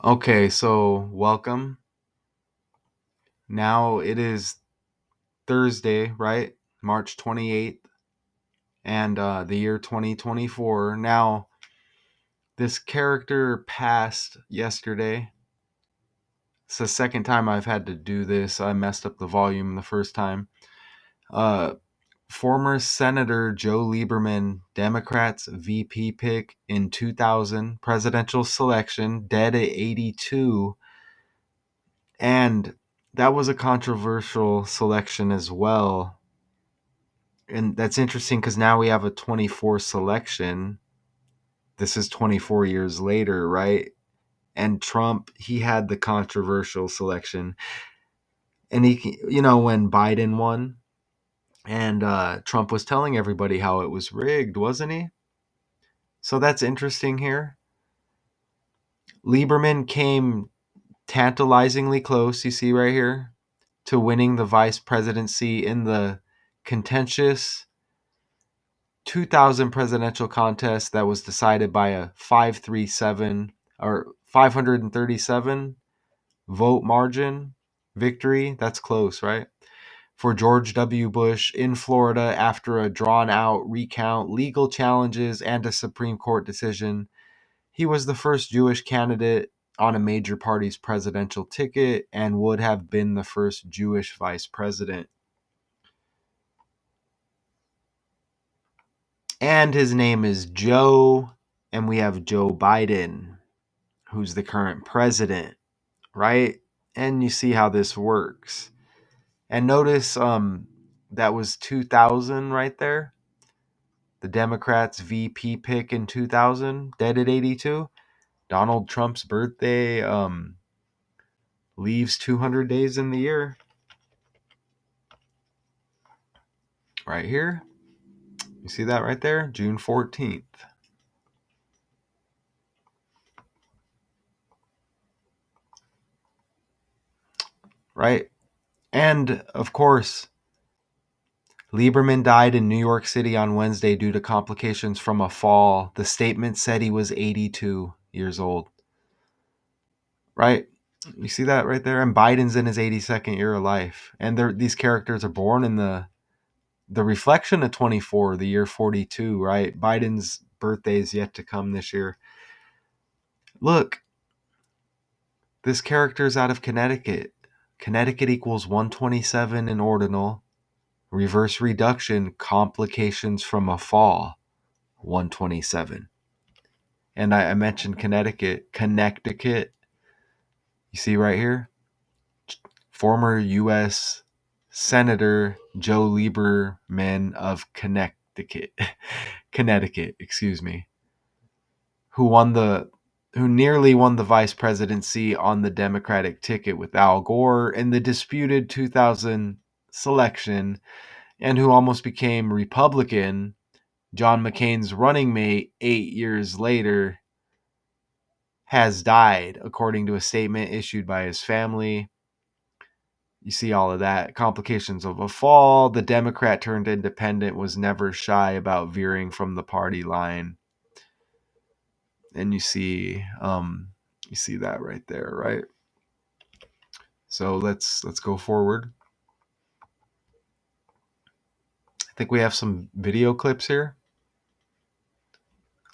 Okay, so welcome. Now it is Thursday, right? March 28th, and the year 2024. Now, this character passed yesterday. It's the second time I've had to do this. I messed up the volume the first time. Uh, Former Senator Joe Lieberman, Democrats VP pick in 2000 presidential selection, dead at 82. And that was a controversial selection as well. And that's interesting because now we have a 24 selection. This is 24 years later, right? And Trump, he had the controversial selection. And when Biden won, and Trump was telling everybody how it was rigged, wasn't he? So that's interesting here. Lieberman came tantalizingly close, you see right here, to winning the vice presidency in the contentious 2000 presidential contest that was decided by a 537 or 537 vote margin victory. That's close, right? For George W. Bush in Florida after a drawn out recount, legal challenges, and a Supreme Court decision. He was the first Jewish candidate on a major party's presidential ticket and would have been the first Jewish vice president. And his name is Joe, and we have Joe Biden, who's the current president, right? And you see how this works. And notice that was 2000 right there. The Democrats VP pick in 2000, dead at 82. Donald Trump's birthday leaves 200 days in the year. Right here. You see that right there? June 14th. Right? And of course, Lieberman died in New York City on Wednesday due to complications from a fall. The statement said he was 82 years old. Right? You see that right there? And Biden's in his 82nd year of life. And these characters are born in the reflection of 24, the year 42, right? Biden's birthday is yet to come this year. Look, this character is out of Connecticut. Connecticut equals 127 in ordinal. Reverse reduction, complications from a fall, 127. And I mentioned Connecticut. You see right here? Former U.S. Senator Joe Lieberman of Connecticut, excuse me, who nearly won the vice presidency on the Democratic ticket with Al Gore in the disputed 2000 selection, and who almost became Republican, John McCain's running mate 8 years later, has died, according to a statement issued by his family. You see all of that. Complications of a fall. The Democrat turned independent was never shy about veering from the party line. And you see that right there, right? So let's go forward. I think we have some video clips here.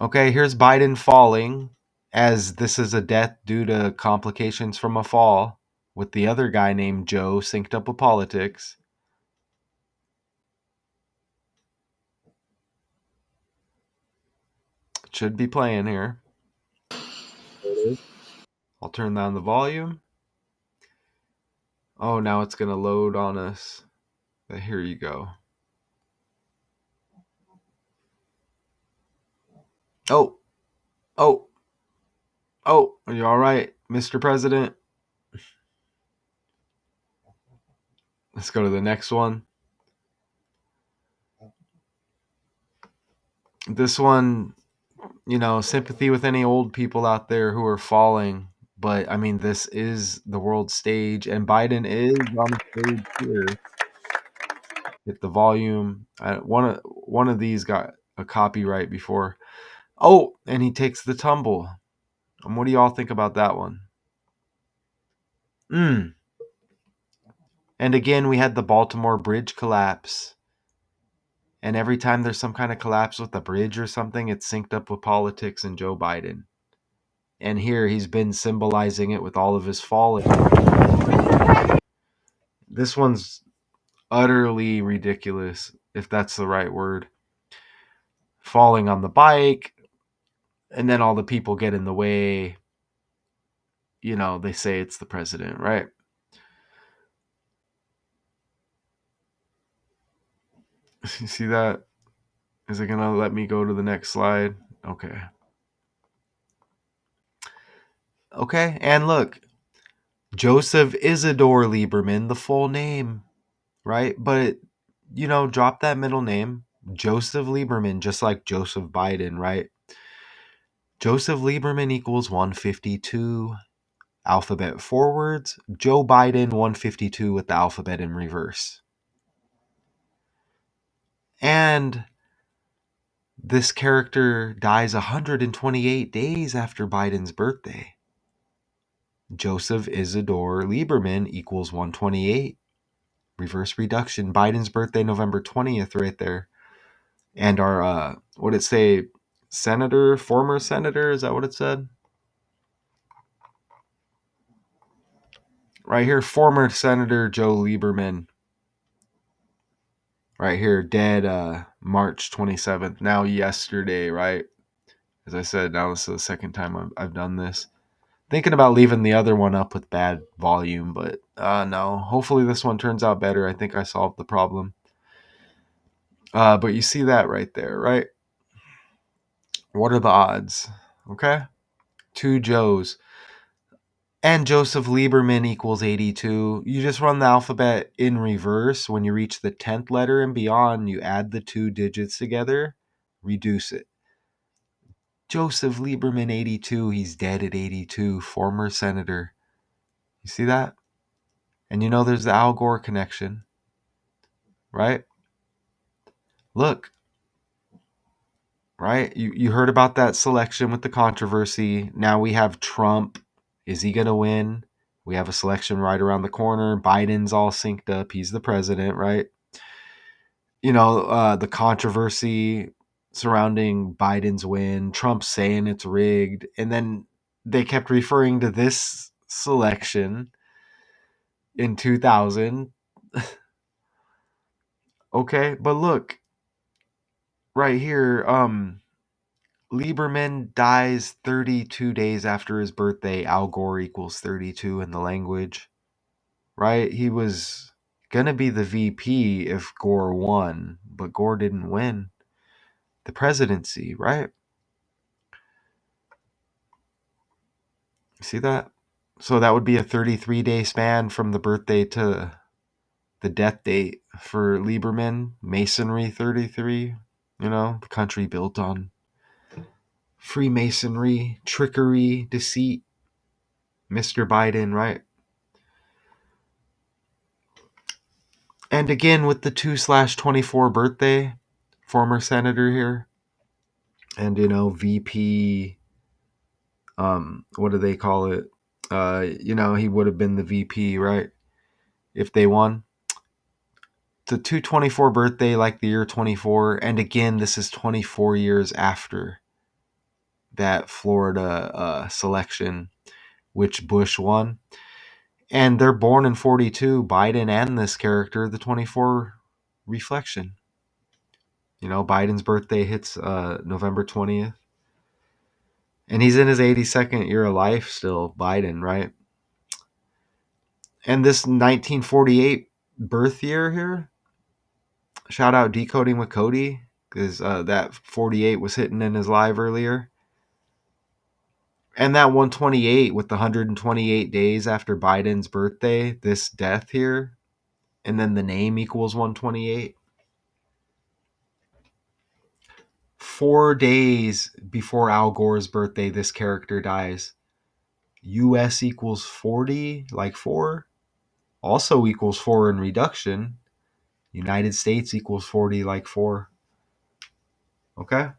Okay, here's Biden falling, as this is a death due to complications from a fall, with the other guy named Joe synced up with politics. It should be playing here. I'll turn down the volume. Oh, now it's going to load on us. But here you go. Oh, oh, oh, are you all right, Mr. President? Let's go to the next one. This one, sympathy with any old people out there who are falling. But I mean, this is the world stage, and Biden is on the stage here. Hit the volume. One of these got a copyright before. Oh, and he takes the tumble. What do y'all think about that one? Mm. And again, we had the Baltimore Bridge collapse. And every time there's some kind of collapse with the bridge or something, it's synced up with politics and Joe Biden. And here he's been symbolizing it with all of his falling. This one's utterly ridiculous, if that's the right word. Falling on the bike, and then all the people get in the way. You know, they say it's the president, right? You see that? Is it going to let me go to the next slide? Okay. Okay, and look, Joseph Isidore Lieberman, the full name, right? But, you know, drop that middle name, Joseph Lieberman, just like Joseph Biden, right? Joseph Lieberman equals 152 alphabet forwards. Joe Biden 152 with the alphabet in reverse. And this character dies 128 days after Biden's birthday. Joseph Isidore Lieberman equals 128. Reverse reduction. Biden's birthday, November 20th, right there. And our, what did it say? Senator, former senator, is that what it said? Right here, former Senator Joe Lieberman. Right here, dead March 27th. Now, yesterday, right? As I said, now this is the second time I've done this. Thinking about leaving the other one up with bad volume, but no. Hopefully this one turns out better. I think I solved the problem. But you see that right there, right? What are the odds? Okay. Two Joes. And Joseph Lieberman equals 82. You just run the alphabet in reverse. When you reach the 10th letter and beyond, you add the two digits together, reduce it. Joseph Lieberman, 82. He's dead at 82. Former senator. You see that? And you know there's the Al Gore connection, right? Look, right? You heard about that selection with the controversy. Now we have Trump. Is he going to win? We have a selection right around the corner. Biden's all synced up. He's the president, right? You know, the controversy surrounding Biden's win, Trump saying it's rigged. And then they kept referring to this selection in 2000. Okay, but look, right here, Lieberman dies 32 days after his birthday. Al Gore equals 32 in the language, right? He was going to be the VP if Gore won, but Gore didn't win the presidency, right? See that? So that would be a 33-day span from the birthday to the death date for Lieberman. Masonry 33, you know, the country built on Freemasonry, trickery, deceit. Mr. Biden, right? And again with the 2/24 birthday, former senator here, and you know VP. What do they call it? You know he would have been the VP, right? If they won. The 2/24 birthday, like the year 24, and again this is 24 years after that Florida selection, which Bush won. And they're born in 42, Biden and this character, the 24 reflection. You know, Biden's birthday hits November 20th. And he's in his 82nd year of life still, Biden, right? And this 1948 birth year here, shout out Decoding with Cody, because that 48 was hitting in his live earlier. And that 128 with the 128 days after Biden's birthday, this death here, and then the name equals 128. 4 days before Al Gore's birthday, this character dies. US equals 40, like 4, also equals 4 in reduction. United States equals 40, like 4. Okay?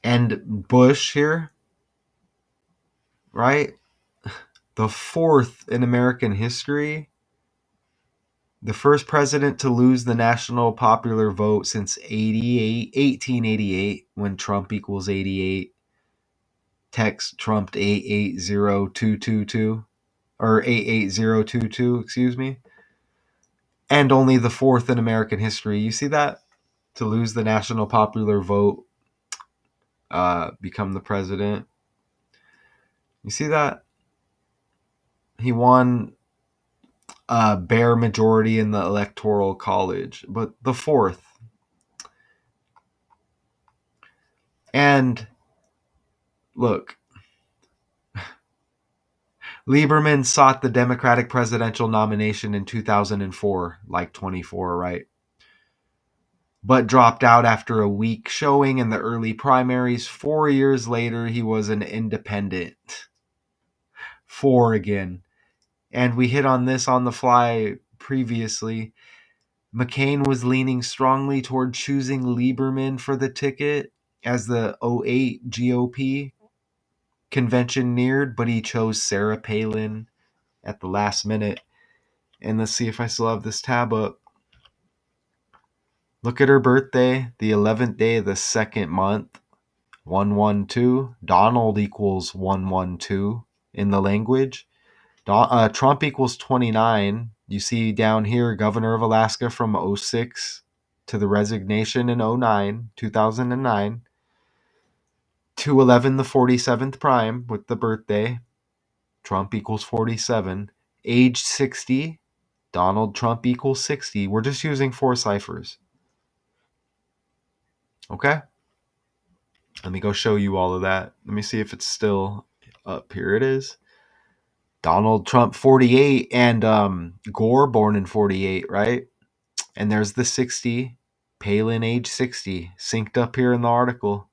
And Bush here, right? The fourth in American history. The first president to lose the national popular vote since 1888, when Trump equals 88. Text trumped 880222, or 88022, excuse me. And only the fourth in American history. You see that? To lose the national popular vote, become the president. You see that? He won a bare majority in the electoral college, but the fourth. And look, Lieberman sought the Democratic presidential nomination in 2004, like 24, right? But dropped out after a weak showing in the early primaries. 4 years later, he was an independent. 4 again. And we hit on this on the fly previously. McCain was leaning strongly toward choosing Lieberman for the ticket as the 2008 GOP convention neared, but he chose Sarah Palin at the last minute. And let's see if I still have this tab up. Look at her birthday, the 11th day of the second month, 112. Donald equals 112 in the language. Trump equals 29. You see down here, governor of Alaska from 06 to the resignation in 09, 2009. 211, the 47th prime with the birthday. Trump equals 47. Age 60. Donald Trump equals 60. We're just using 4 ciphers. Okay? Let me go show you all of that. Let me see if it's still up. Here it is. Donald Trump 48 and Gore born in 48, right? And there's the 60. Palin age 60. Synced up here in the article.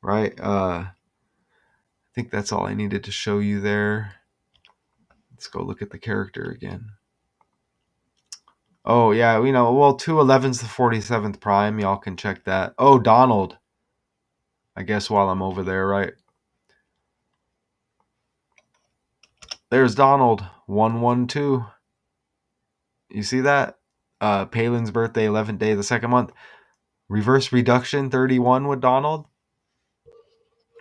Right? I think that's all I needed to show you there. Let's go look at the character again. Oh, yeah, 211's the 47th prime. Y'all can check that. Oh, Donald. I guess while I'm over there, right? There's Donald, 112. You see that? Palin's birthday, 11th day of the second month. Reverse reduction, 31 with Donald.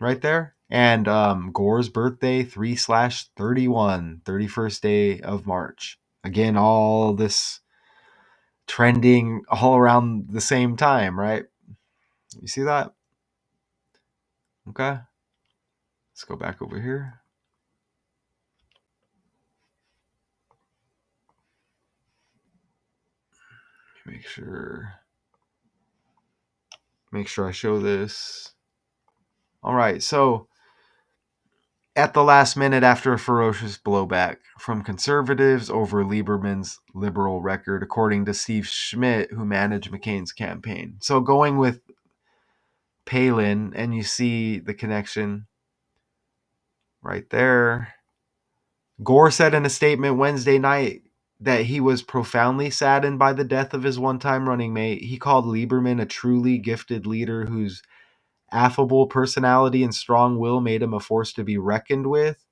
Right there. And Gore's birthday, 3/31, 31st day of March. Again, all this trending all around the same time, right? You see that? Okay. Let's go back over here. Make sure I show this. All right, so at the last minute, after a ferocious blowback from conservatives over Lieberman's liberal record, according to Steve Schmidt, who managed McCain's campaign. So going with Palin, and you see the connection right there. Gore said in a statement Wednesday night that he was profoundly saddened by the death of his one-time running mate. He called Lieberman a truly gifted leader whose affable personality and strong will made him a force to be reckoned with,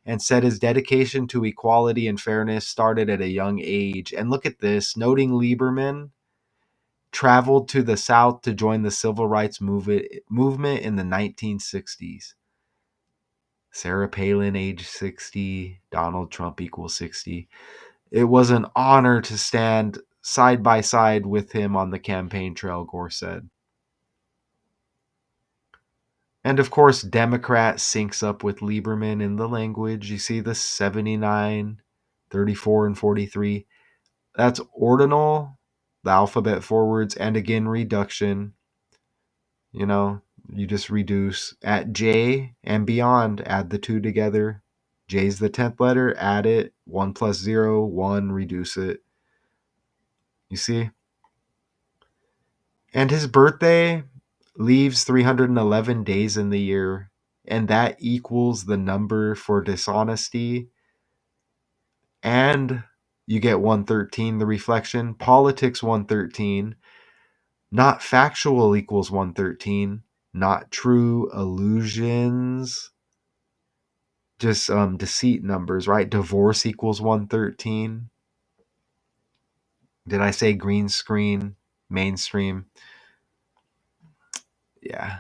and said his dedication to equality and fairness started at a young age. And look at this, noting Lieberman traveled to the South to join the civil rights movement in the 1960s. Sarah Palin, age 60. Donald Trump equals 60. It was an honor to stand side by side with him on the campaign trail, Gore said. And of course, Democrat syncs up with Lieberman in the language. You see the 79, 34, and 43. That's ordinal, the alphabet forwards, and again, reduction. You just reduce at J and beyond, add the 2 together. J's the 10th letter, add it. 1 plus 0, 1, reduce it. You see? And his birthday leaves 311 days in the year, and that equals the number for dishonesty. And you get 113, the reflection. Politics, 113. Not factual equals 113. not true, illusions, just deceit numbers, right? Divorce equals 113. Did I say green screen, mainstream? Yeah.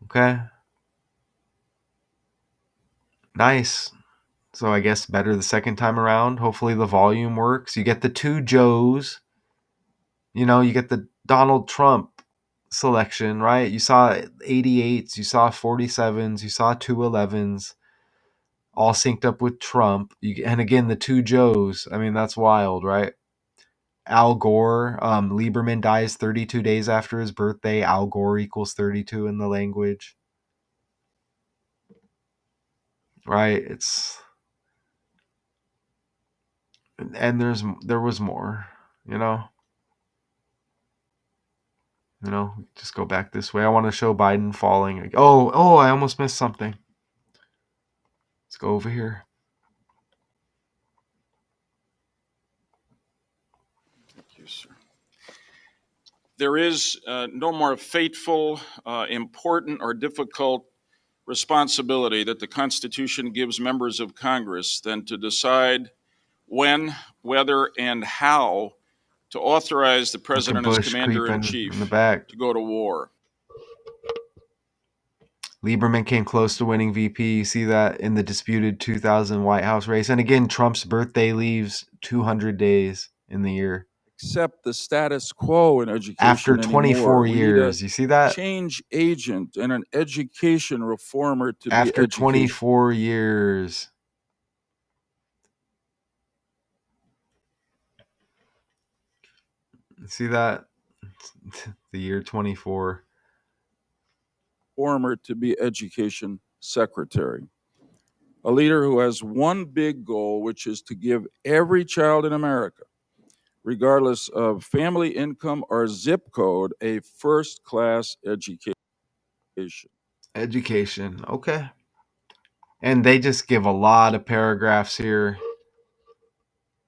Okay. Nice. So I guess better the second time around. Hopefully the volume works. You get the two Joes. You get the Donald Trump selection, right? You saw 88s, you saw 47s, you saw 211s, all synced up with Trump. And again, the two Joes. I mean, that's wild, right? Al Gore, Lieberman dies 32 days after his birthday. Al Gore equals 32 in the language, right? And there was more, you know. Just go back this way. I want to show Biden falling. Oh, I almost missed something. Let's go over here. Thank you, sir. There is no more fateful, important, or difficult responsibility that the Constitution gives members of Congress than to decide when, whether, and how to authorize the President as Bush creeping in the Commander-in-Chief back. to go to war. Lieberman came close to winning VP. You see that in the disputed 2000 White House race. And again, Trump's birthday leaves 200 days in the year. Accept the status quo in education After 24 anymore. years. You see that? Change agent and an education reformer to After be 24 years. See that? The year 24. Reformer to be education secretary. A leader who has one big goal, which is to give every child in America, regardless of family income or zip code, a first-class education. Education. Okay. And they just give a lot of paragraphs here.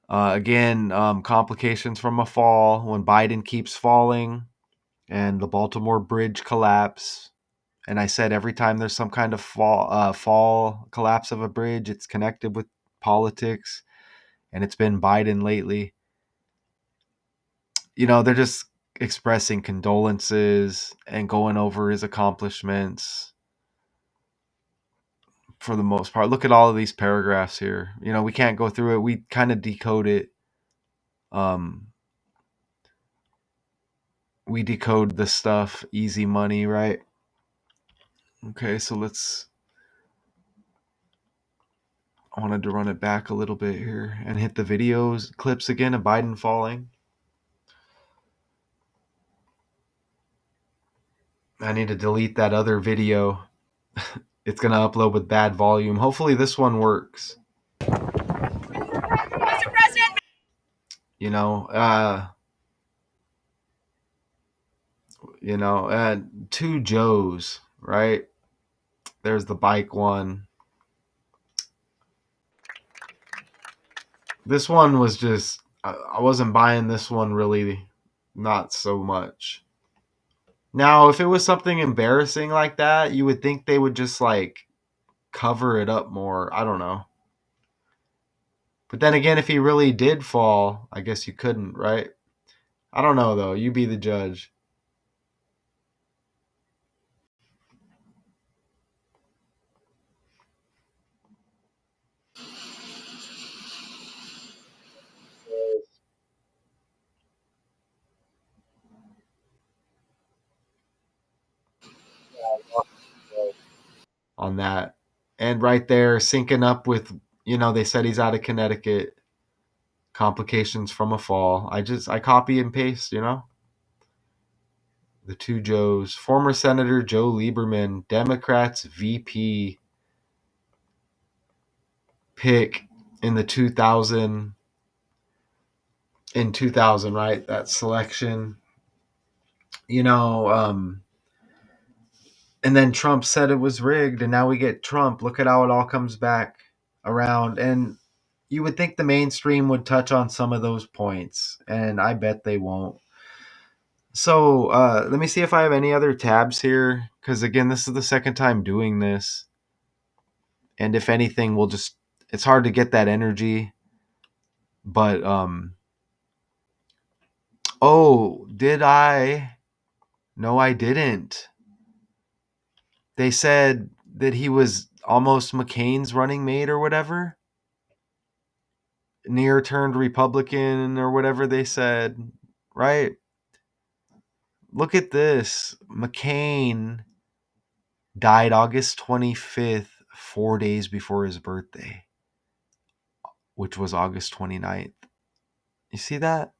Again, complications from a fall when Biden keeps falling and the Baltimore Bridge collapse. And I said every time there's some kind of fall collapse of a bridge, it's connected with politics, and it's been Biden lately. They're just expressing condolences and going over his accomplishments for the most part. Look at all of these paragraphs here. We can't go through it. We kind of decode it. We decode the stuff, easy money, right? Okay, so I wanted to run it back a little bit here and hit the videos clips again of Biden falling. I need to delete that other video. It's going to upload with bad volume. Hopefully this one works. Mr. President. Two Joes, right? There's the bike one. This one was just, I wasn't buying this one really, not so much. Now, if it was something embarrassing like that, you would think they would just cover it up more. I don't know. But then again, if he really did fall, I guess you couldn't, right? I don't know though. You be the judge. On that. And right there, syncing up with, they said he's out of Connecticut. Complications from a fall. I copy and paste, the two Joes. Former Senator Joe Lieberman, Democrats VP pick in the 2000, right? That selection. And then Trump said it was rigged, and now we get Trump. Look at how it all comes back around. And you would think the mainstream would touch on some of those points, and I bet they won't. So let me see if I have any other tabs here, because again, this is the second time doing this, and if anything, we'll just, it's hard to get that energy. But oh, did I? No, I didn't. They said that he was almost McCain's running mate or whatever, near turned Republican or whatever they said, right? Look at this. McCain died August 25th, 4 days before his birthday, which was August 29th. You see that?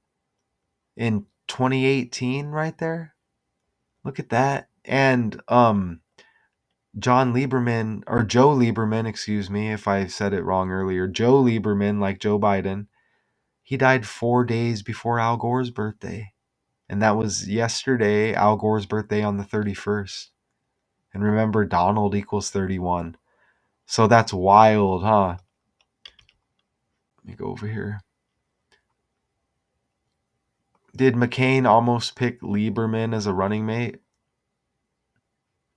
In 2018 right there? Look at that. And John Lieberman, or Joe Lieberman, excuse me if I said it wrong earlier. Joe Lieberman, like Joe Biden, he died 4 days before Al Gore's birthday. And that was yesterday, Al Gore's birthday on the 31st. And remember, Donald equals 31. So that's wild, huh? Let me go over here. Did McCain almost pick Lieberman as a running mate?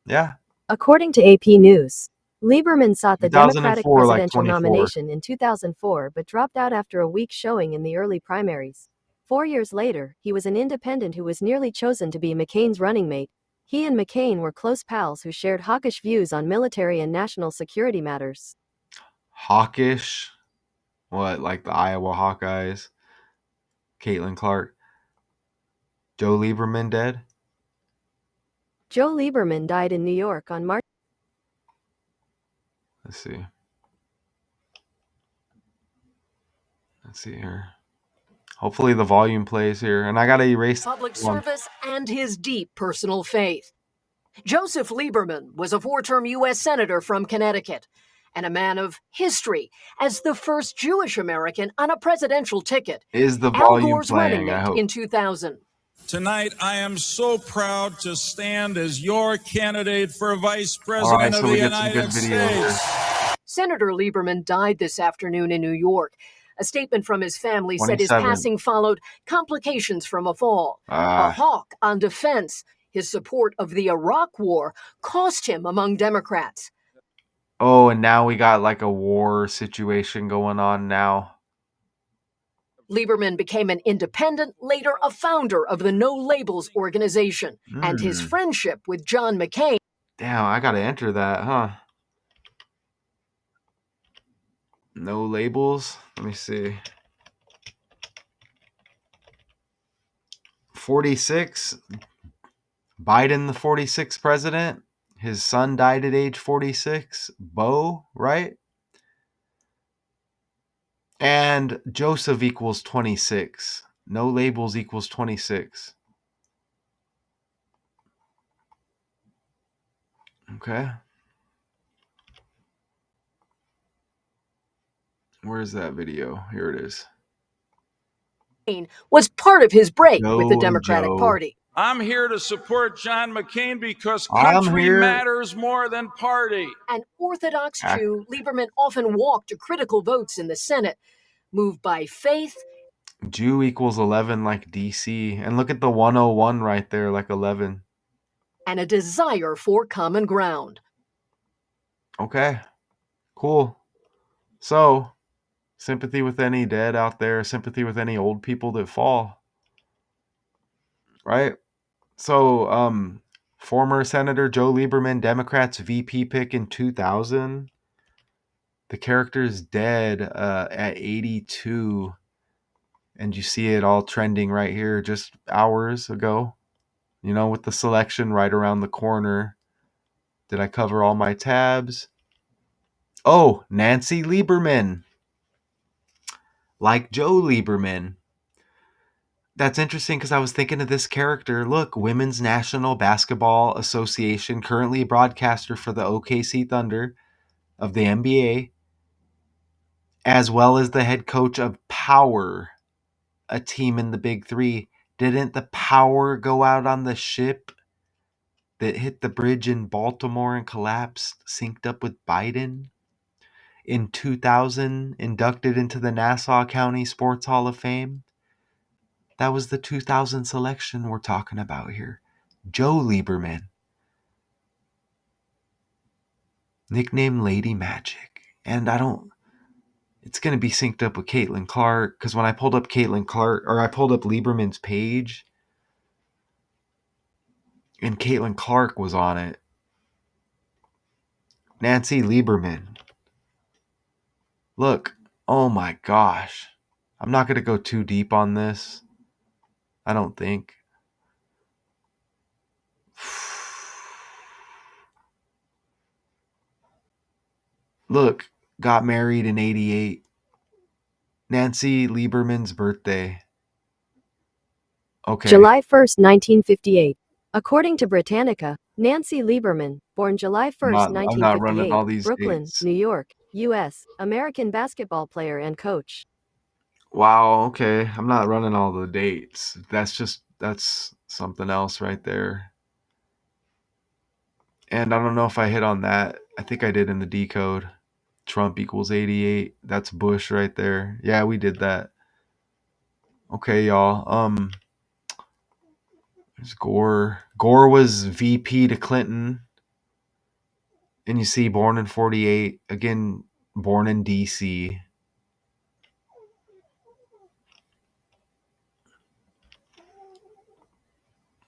Yeah. According to AP News, Lieberman sought the Democratic 2004, like presidential 24. nomination in 2004 but dropped out after a weak showing in the early primaries. 4 years later, he was an independent who was nearly chosen to be McCain's running mate. He and McCain were close pals who shared hawkish views on military and national security matters. Hawkish? What, like the Iowa Hawkeyes? Caitlin Clark? Joe Lieberman dead? Joe Lieberman died in New York on March. Let's see. Let's see here. Hopefully the volume plays here. And I got to erase public one. service and his deep personal faith. Joseph Lieberman was a 4-term U.S. Senator from Connecticut and a man of history as the first Jewish American on a presidential ticket. Is the Al volume Gore's running playing? I mate hope. in 2000. Tonight, I am so proud to stand as your candidate for Vice All right, President so of the we get some good United video here. States. Senator Lieberman died this afternoon in New York. A statement from his family said his 27. passing followed complications from a fall. A hawk on defense. His support of the Iraq War cost him among Democrats. Oh, and now we got like a war situation going on now. Lieberman became an independent, later a founder of the No Labels organization, and his friendship with John McCain. Damn, I gotta enter that, huh? No labels. Let me see. 46. Biden, the 46th president. His son died at age 46. Bo, right? And Joseph equals 26. No labels equals 26. Okay. Where's that video? Here it is. Was part of his break with the Joe and Democratic Joe. Party. I'm here to support John McCain because I'm country here. matters more than party. An Orthodox Jew, Lieberman often walked to critical votes in the Senate, moved by faith. Jew equals 11 like DC. And look at the 101 right there, like 11. And a desire for common ground. Okay. Cool. So, sympathy with any dead out there, sympathy with any old people that fall. Right? So, former Senator Joe Lieberman, Democrats VP pick in 2000. The character is dead at 82. And you see it all trending right here just hours ago. You know, with the selection right around the corner. Did I cover all my tabs? Oh, Nancy Lieberman. Like Joe Lieberman. That's interesting because I was thinking of this character. Look, Women's National Basketball Association, currently broadcaster for the OKC Thunder of the NBA, as well as the head coach of Power, a team in the Big Three. Didn't the Power go out on the ship that hit the bridge in Baltimore and collapsed, synced up with Biden? In 2000, inducted into the Nassau County Sports Hall of Fame? That was the 2000 selection we're talking about here. Joe Lieberman. Nicknamed Lady Magic. And it's going to be synced up with Caitlin Clark, because when I pulled up Lieberman's page, and Caitlin Clark was on it. Nancy Lieberman. Look, oh my gosh. I'm not going to go too deep on this. I don't think. Look, got married in 88. Nancy Lieberman's birthday. Okay. July 1st, 1958. According to Britannica, Nancy Lieberman, born July 1st, I'm not running 1958, all these Brooklyn, dates. New York, U.S., American basketball player and coach. Wow, okay. I'm not running all the dates. That's something else right there. And I don't know if I hit on that. I think I did in the decode. Trump equals 88. That's Bush right there. Yeah, we did that. Okay, y'all. There's Gore. Gore was VP to Clinton. And you see, born in 48. Again, born in DC.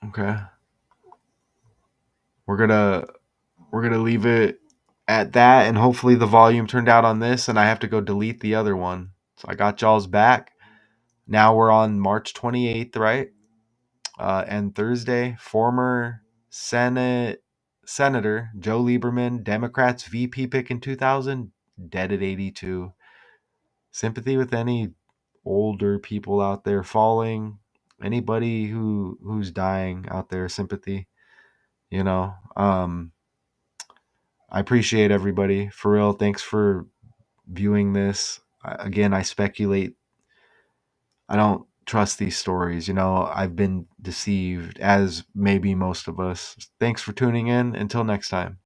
Okay. We're gonna leave it at that, and hopefully the volume turned out on this, and I have to go delete the other one. So I got y'all's back. Now we're on March 28th, right? And Thursday, former Senator Joe Lieberman, Democrats VP pick in 2000, dead at 82. Sympathy with any older people out there falling, anybody who's dying out there, sympathy. I appreciate everybody, for real. Thanks for viewing this. Again, I speculate. I don't trust these stories. I've been deceived, as maybe most of us. Thanks for tuning in. Until next time.